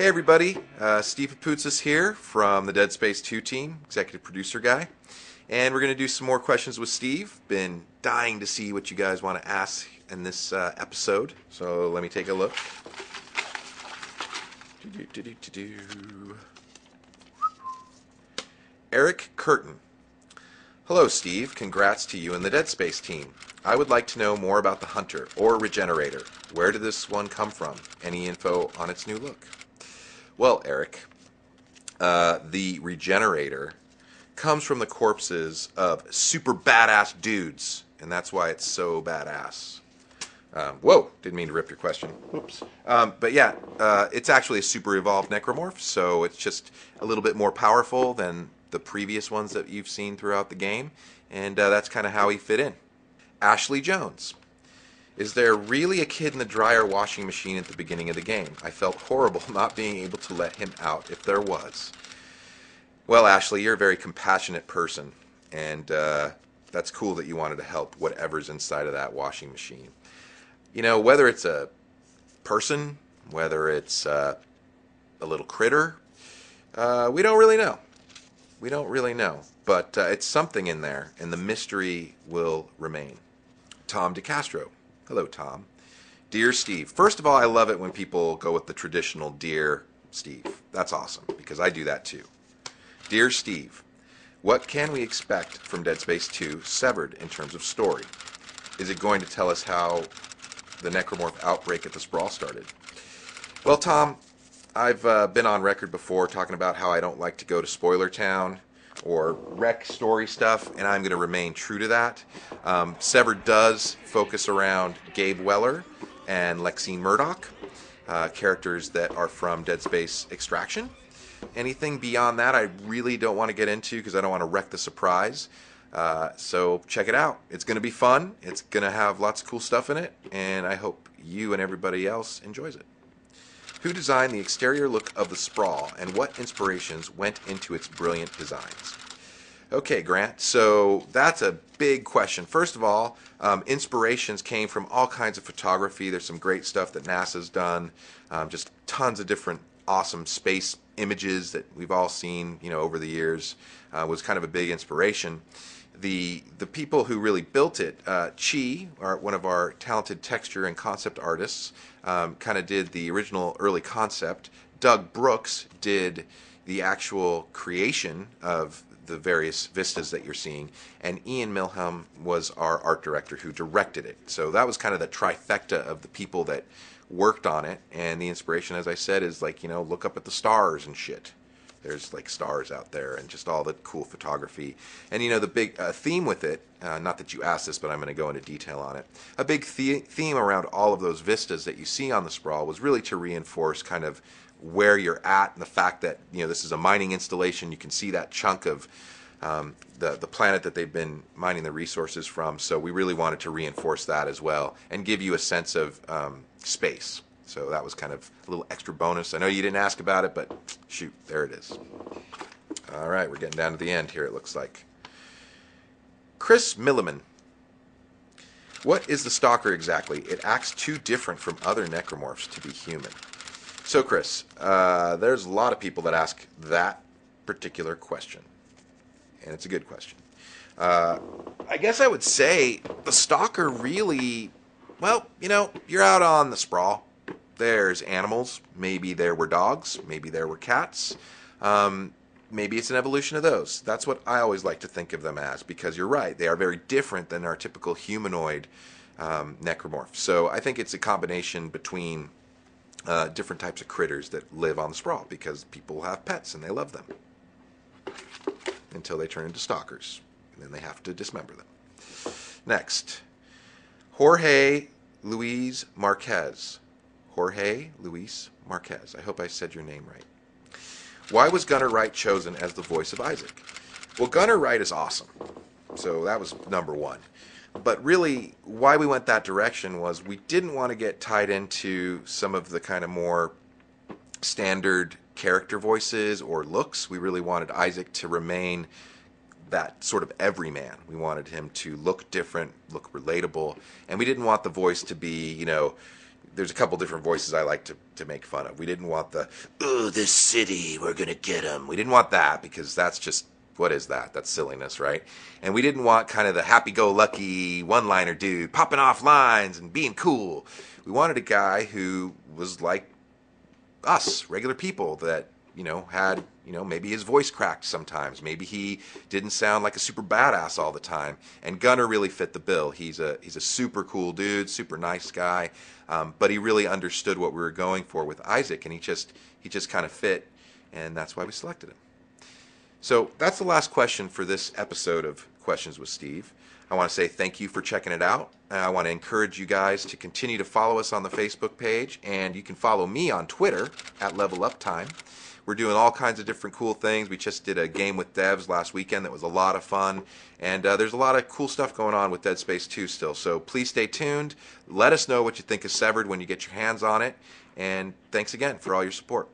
Hey everybody, Steve Papoutsas here from the Dead Space 2 team, executive producer guy. And we're going to do some more questions with Steve. Been dying to see what you guys want to ask in this episode. So let me take a look. Eric Curtin. Hello Steve, congrats to you and the Dead Space team. I would like to know more about the Hunter, or Regenerator. Where did this one come from? Any info on its new look? Well, Eric, the Regenerator comes from the corpses of super badass dudes, and that's why it's so badass. Whoa, didn't mean to rip your question. Whoops. But yeah, it's actually a super evolved necromorph, so it's just a little bit more powerful than the previous ones that you've seen throughout the game, and that's kind of how he fit in. Ashley Jones. Is there really a kid in the dryer washing machine at the beginning of the game? I felt horrible not being able to let him out if there was. Well, Ashley, you're a very compassionate person, and that's cool that you wanted to help whatever's inside of that washing machine. You know, whether it's a person, whether it's a little critter, we don't really know. We don't really know, but it's something in there, and the mystery will remain. Tom DeCastro. Hello, Tom. Dear Steve, first of all, I love it when people go with the traditional Dear Steve. That's awesome, because I do that too. Dear Steve, what can we expect from Dead Space 2 Severed in terms of story? Is it going to tell us how the Necromorph outbreak at the Sprawl started? Well, Tom, I've been on record before talking about how I don't like to go to Spoiler Town or wreck story stuff, and I'm going to remain true to that. Severed does focus around Gabe Weller and Lexine Murdoch, characters that are from Dead Space Extraction. Anything beyond that I really don't want to get into because I don't want to wreck the surprise. So check it out. It's going to be fun. It's going to have lots of cool stuff in it, and I hope you and everybody else enjoys it. Who designed the exterior look of the Sprawl, and what inspirations went into its brilliant designs? Okay, Grant, so that's a big question. First of all, inspirations came from all kinds of photography. There's some great stuff that NASA's done, just tons of different awesome space images that we've all seen, over the years. Was kind of a big inspiration. The people who really built it, Chi, one of our talented texture and concept artists, kind of did the original early concept. Doug Brooks did the actual creation of the various vistas that you're seeing, and Ian Milham was our art director who directed it. So that was kind of the trifecta of the people that worked on it, and the inspiration, as I said, is like, look up at the stars and shit. There's like stars out there and just all the cool photography. And the big theme with it, not that you asked this, but I'm going to go into detail on it. A big theme around all of those vistas that you see on the Sprawl was really to reinforce kind of where you're at, and the fact that this is a mining installation. You can see that chunk of the planet that they've been mining the resources from. So we really wanted to reinforce that as well and give you a sense of space. So that was kind of a little extra bonus. I know you didn't ask about it, but shoot, there it is. All right, we're getting down to the end here, it looks like. Chris Milliman. What is the Stalker exactly? It acts too different from other necromorphs to be human. So, Chris, there's a lot of people that ask that particular question, and it's a good question. I guess I would say the Stalker really, well, you're out on the Sprawl. There's animals. Maybe there were dogs. Maybe there were cats. Maybe it's an evolution of those. That's what I always like to think of them as, because you're right. They are very different than our typical humanoid necromorph. So I think it's a combination between different types of critters that live on the Sprawl, because people have pets and they love them until they turn into stalkers, and then they have to dismember them. Next, Jorge Luis Marquez. Jorge Luis Marquez. I hope I said your name right. Why was Gunnar Wright chosen as the voice of Isaac? Well, Gunnar Wright is awesome. So that was number one. But really, why we went that direction was we didn't want to get tied into some of the kind of more standard character voices or looks. We really wanted Isaac to remain that sort of everyman. We wanted him to look different, look relatable, and we didn't want the voice to be, there's a couple different voices I like to make fun of. We didn't want the, "Oh, this city, we're going to get them." We didn't want that because that's just, what is that? That's silliness, right? And we didn't want kind of the happy-go-lucky one-liner dude popping off lines and being cool. We wanted a guy who was like us, regular people that, had, maybe his voice cracked sometimes. Maybe he didn't sound like a super badass all the time. And Gunnar really fit the bill. He's a super cool dude, super nice guy, but he really understood what we were going for with Isaac, and he just kind of fit, and that's why we selected him. So that's the last question for this episode of Questions with Steve. I want to say thank you for checking it out. I want to encourage you guys to continue to follow us on the Facebook page, and you can follow me on Twitter at Level Up Time. We're doing all kinds of different cool things. We just did a game with devs last weekend that was a lot of fun, and there's a lot of cool stuff going on with Dead Space 2 still. So please stay tuned. Let us know what you think of Severed when you get your hands on it, and thanks again for all your support.